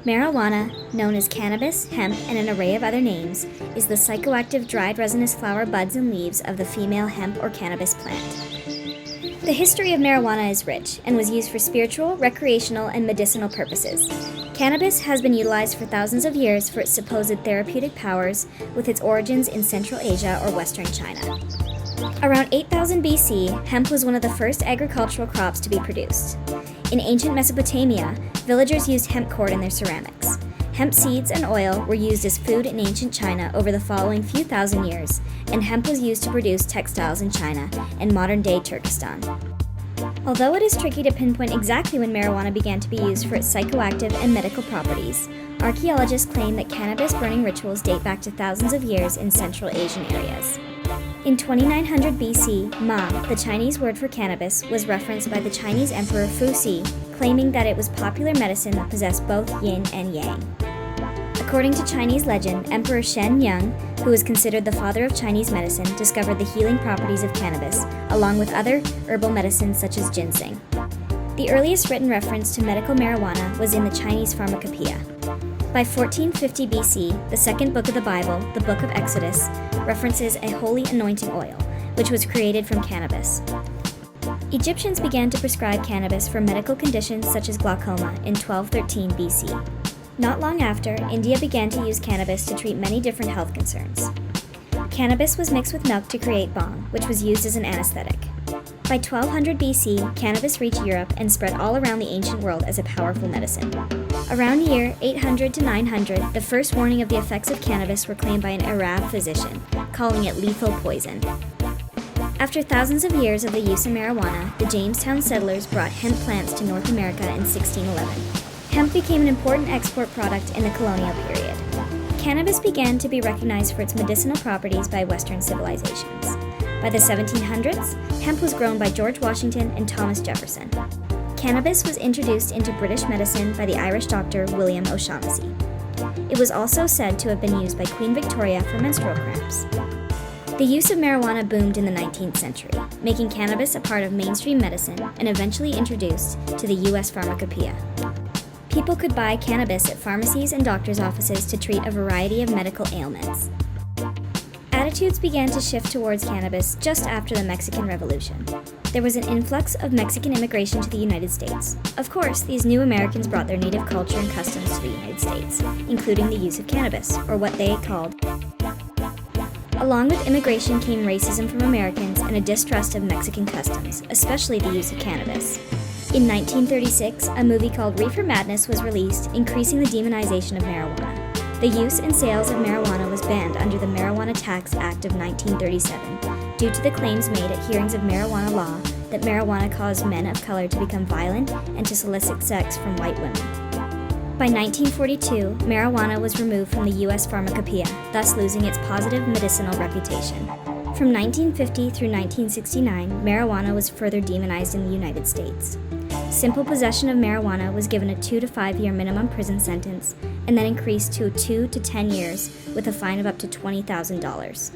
Marijuana, known as cannabis, hemp, and an array of other names, is the psychoactive dried resinous flower buds and leaves of the female hemp or cannabis plant. The history of marijuana is rich and was used for spiritual, recreational, and medicinal purposes. Cannabis has been utilized for thousands of years for its supposed therapeutic powers, with its origins in Central Asia or Western China. Around 8000 BC, hemp was one of the first agricultural crops to be produced. In ancient Mesopotamia, villagers used hemp cord in their ceramics. Hemp seeds and oil were used as food in ancient China over the following few thousand years, and hemp was used to produce textiles in China and modern-day Turkestan. Although it is tricky to pinpoint exactly when marijuana began to be used for its psychoactive and medical properties, archaeologists claim that cannabis burning rituals date back to thousands of years in Central Asian areas. In 2900 BC, Ma, the Chinese word for cannabis, was referenced by the Chinese Emperor Fuxi, claiming that it was popular medicine that possessed both yin and yang. According to Chinese legend, Emperor Shen Yung, who is considered the father of Chinese medicine, discovered the healing properties of cannabis, along with other herbal medicines such as ginseng. The earliest written reference to medical marijuana was in the Chinese Pharmacopoeia. By 1450 BC, the second book of the Bible, the Book of Exodus, references a holy anointing oil, which was created from cannabis. Egyptians began to prescribe cannabis for medical conditions such as glaucoma in 1213 BC. Not long after, India began to use cannabis to treat many different health concerns. Cannabis was mixed with milk to create bhang, which was used as an anesthetic. By 1200 BC, cannabis reached Europe and spread all around the ancient world as a powerful medicine. Around year 800 to 900, the first warning of the effects of cannabis were claimed by an Arab physician, calling it lethal poison. After thousands of years of the use of marijuana, the Jamestown settlers brought hemp plants to North America in 1611. Hemp became an important export product in the colonial period. Cannabis began to be recognized for its medicinal properties by Western civilizations. By the 1700s, hemp was grown by George Washington and Thomas Jefferson. Cannabis was introduced into British medicine by the Irish doctor William O'Shaughnessy. It was also said to have been used by Queen Victoria for menstrual cramps. The use of marijuana boomed in the 19th century, making cannabis a part of mainstream medicine and eventually introduced to the U.S. Pharmacopoeia. People could buy cannabis at pharmacies and doctors' offices to treat a variety of medical ailments. Attitudes began to shift towards cannabis just after the Mexican Revolution. There was an influx of Mexican immigration to the United States. Of course, these new Americans brought their native culture and customs to the United States, including the use of cannabis, or what they called. Along with immigration came racism from Americans and a distrust of Mexican customs, especially the use of cannabis. In 1936, a movie called Reefer Madness was released, increasing the demonization of marijuana. The use and sales of marijuana was banned under the Marijuana Tax Act of 1937 due to the claims made at hearings of marijuana law that marijuana caused men of color to become violent and to solicit sex from white women. By 1942, marijuana was removed from the U.S. Pharmacopoeia, thus losing its positive medicinal reputation. From 1950 through 1969, marijuana was further demonized in the United States. Simple possession of marijuana was given a 2 to 5 year minimum prison sentence and then increased to 2 to 10 years with a fine of up to $20,000.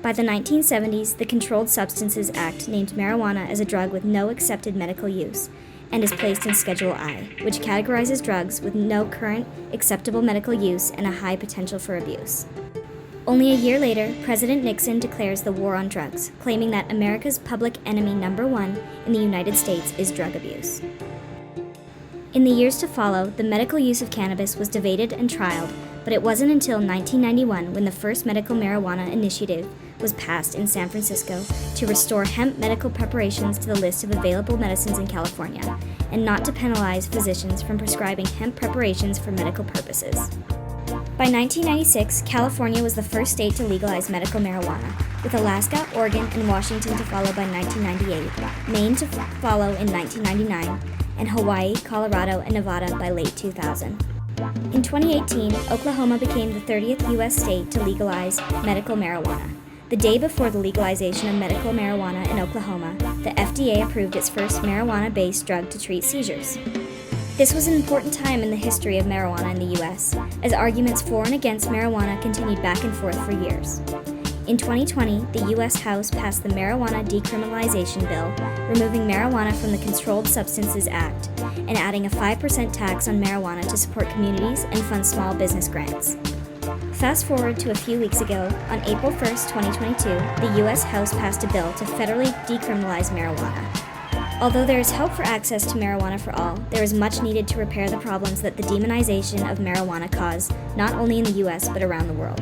By the 1970s, the Controlled Substances Act named marijuana as a drug with no accepted medical use and is placed in Schedule I, which categorizes drugs with no current acceptable medical use and a high potential for abuse. Only a year later, President Nixon declares the war on drugs, claiming that America's public enemy number one in the United States is drug abuse. In the years to follow, the medical use of cannabis was debated and trialed, but it wasn't until 1991 when the first medical marijuana initiative was passed in San Francisco to restore hemp medical preparations to the list of available medicines in California, and not to penalize physicians from prescribing hemp preparations for medical purposes. By 1996, California was the first state to legalize medical marijuana, with Alaska, Oregon, and Washington to follow by 1998, Maine to follow in 1999, and Hawaii, Colorado, and Nevada by late 2000. In 2018, Oklahoma became the 30th U.S. state to legalize medical marijuana. The day before the legalization of medical marijuana in Oklahoma, the FDA approved its first marijuana-based drug to treat seizures. This was an important time in the history of marijuana in the U.S., as arguments for and against marijuana continued back and forth for years. In 2020, the U.S. House passed the Marijuana Decriminalization Bill, removing marijuana from the Controlled Substances Act and adding a 5% tax on marijuana to support communities and fund small business grants. Fast forward to a few weeks ago, on April 1st, 2022, the U.S. House passed a bill to federally decriminalize marijuana. Although there is hope for access to marijuana for all, there is much needed to repair the problems that the demonization of marijuana caused, not only in the U.S. but around the world.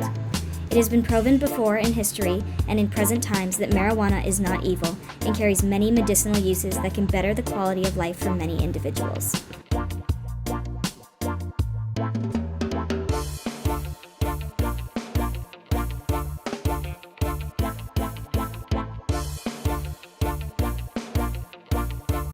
It has been proven before in history and in present times that marijuana is not evil and carries many medicinal uses that can better the quality of life for many individuals.